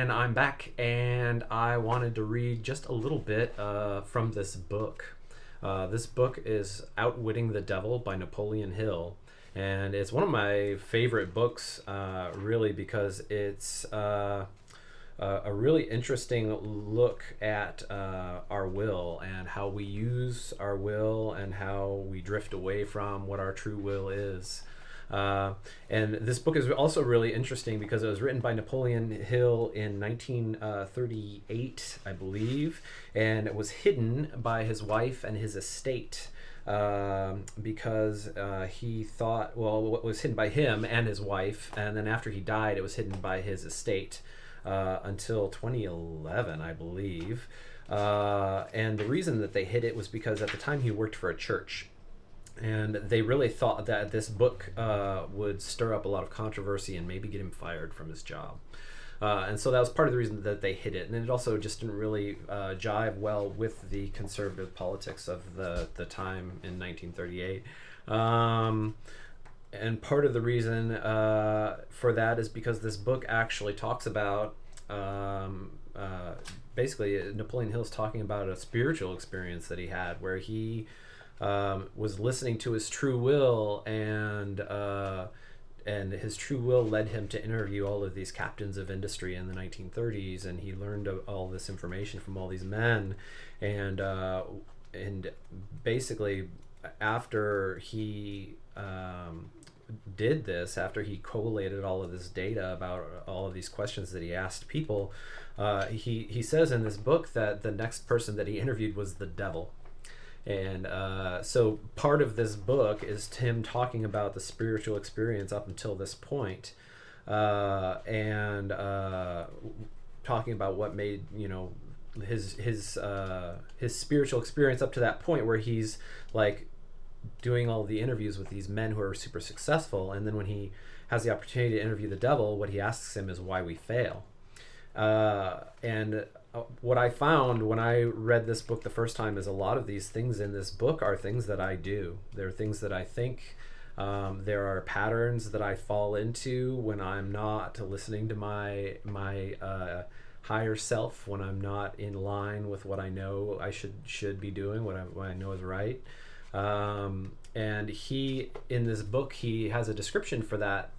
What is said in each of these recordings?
and I'm back, and I wanted to read just a little bit from this book. This book is Outwitting the Devil by Napoleon Hill, and it's one of my favorite books, really, because it's a really interesting look at our will and how we use our will and how we drift away from what our true will is. And this book is also really interesting because it was written by Napoleon Hill in 1938, I believe, and it was hidden by his wife and his estate because he thought, well, it was hidden by him and his wife, and then after he died, it was hidden by his estate until 2011, I believe. And the reason that they hid it was because at the time he worked for a church. And they really thought that this book would stir up a lot of controversy and maybe get him fired from his job. And so that was part of the reason that they hid it. And it also just didn't really jive well with the conservative politics of the time in 1938. And part of the reason for that is because this book actually talks about basically Napoleon Hill's talking about a spiritual experience that he had where he was listening to his true will, and his true will led him to interview all of these captains of industry in the 1930s, and he learned all this information from all these men, and basically after he did this, after he collated all of this data about all of these questions that he asked people, he says in this book that the next person that he interviewed was the devil. And so part of this book is him talking about the spiritual experience up until this point, and talking about what made, his spiritual experience up to that point, where he's like doing all the interviews with these men who are super successful, and then when he has the opportunity to interview the devil, what he asks him is why we fail. And what I found when I read this book the first time is a lot of these things in this book are things that I do. They're things that I think. There are patterns that I fall into when I'm not listening to my higher self, when I'm not in line with what I know I should be doing, what I know is right. And he, in this book, he has a description for that,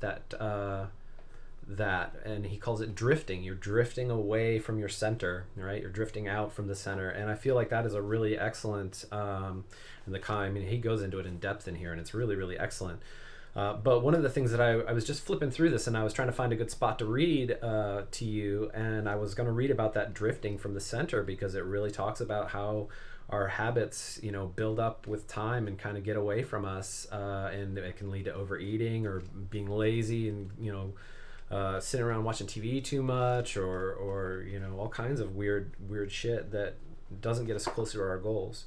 and he calls it drifting. You're drifting away from your center, right? You're drifting out from the center, and I feel like that is a really excellent I mean, he goes into it in depth in here, and it's really, really excellent. But one of the things that I was just flipping through this, and I was trying to find a good spot to read to you, and I was going to read about that drifting from the center, because it really talks about how our habits, build up with time and kind of get away from us, and it can lead to overeating or being lazy, and sitting around watching TV too much, or all kinds of weird shit that doesn't get us closer to our goals.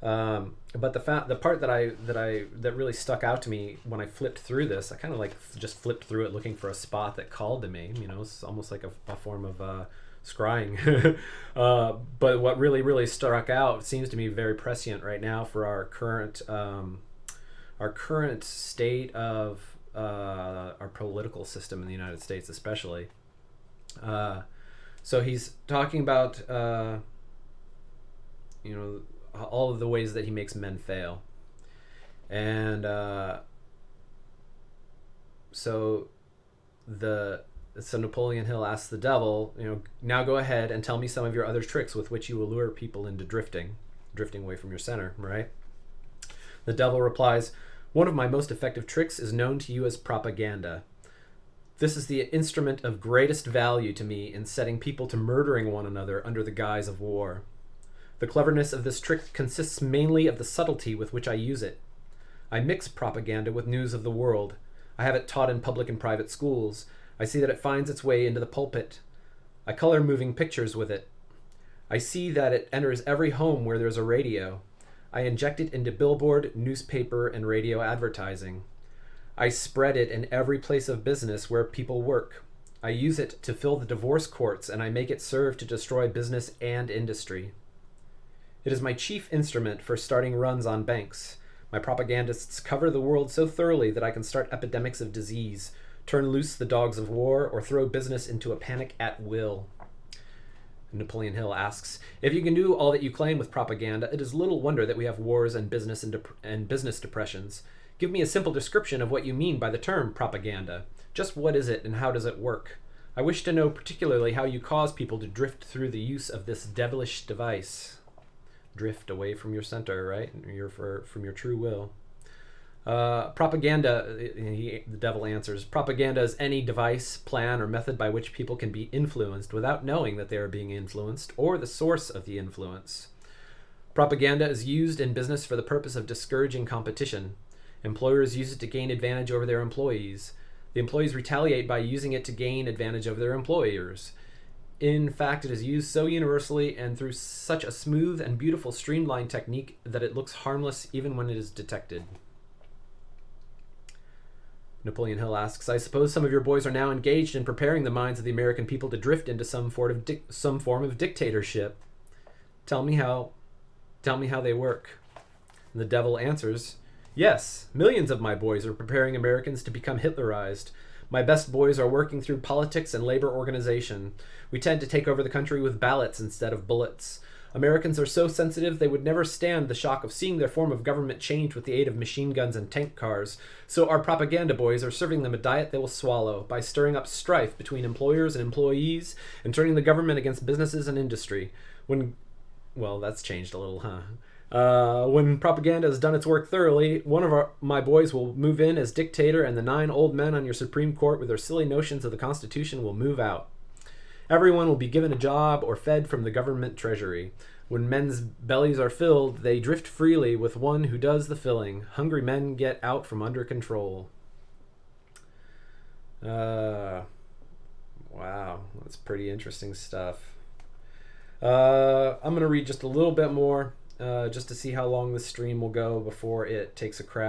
But the part that really stuck out to me when I flipped through this, I kind of just flipped through it looking for a spot that called to me. It's almost like a form of scrying. But what really struck out seems to me very prescient right now for our current state of our political system in the United States, especially. So he's talking about all of the ways that he makes men fail, and so Napoleon Hill asks the devil, now go ahead and tell me some of your other tricks with which you allure people into drifting away from your center, right? The devil replies, one of my most effective tricks is known to you as propaganda. This is the instrument of greatest value to me in setting people to murdering one another under the guise of war. The cleverness of this trick consists mainly of the subtlety with which I use it. I mix propaganda with news of the world. I have it taught in public and private schools. I see that it finds its way into the pulpit. I color moving pictures with it. I see that it enters every home where there's a radio. I inject it into billboard, newspaper, and radio advertising. I spread it in every place of business where people work. I use it to fill the divorce courts, and I make it serve to destroy business and industry. It is my chief instrument for starting runs on banks. My propagandists cover the world so thoroughly that I can start epidemics of disease, turn loose the dogs of war, or throw business into a panic at will. Napoleon Hill asks, if you can do all that you claim with propaganda, it is little wonder that we have wars and business depressions. Give me a simple description of what you mean by the term propaganda. Just what is it and how does it work? I wish to know particularly how you cause people to drift through the use of this devilish device. Drift away from your center, right? From your true will. Propaganda, the devil answers, propaganda is any device, plan, or method by which people can be influenced without knowing that they are being influenced or the source of the influence. Propaganda is used in business for the purpose of discouraging competition. Employers use it to gain advantage over their employees. The employees retaliate by using it to gain advantage over their employers. In fact, it is used so universally and through such a smooth and beautiful streamlined technique that it looks harmless even when it is detected. Napoleon Hill asks, I suppose some of your boys are now engaged in preparing the minds of the American people to drift into some form of dictatorship. Tell me how they work. And the devil answers, yes, millions of my boys are preparing Americans to become Hitlerized. My best boys are working through politics and labor organization. We tend to take over the country with ballots instead of bullets. Americans are so sensitive they would never stand the shock of seeing their form of government change with the aid of machine guns and tank cars. So our propaganda boys are serving them a diet they will swallow by stirring up strife between employers and employees and turning the government against businesses and industry. Well, that's changed a little, huh? When propaganda has done its work thoroughly, one of my boys will move in as dictator, and the 9 old men on your Supreme Court with their silly notions of the Constitution will move out. Everyone will be given a job or fed from the government treasury. When men's bellies are filled, they drift freely with one who does the filling. Hungry men get out from under control. Wow, that's pretty interesting stuff. I'm going to read just a little bit more, just to see how long this stream will go before it takes a crap.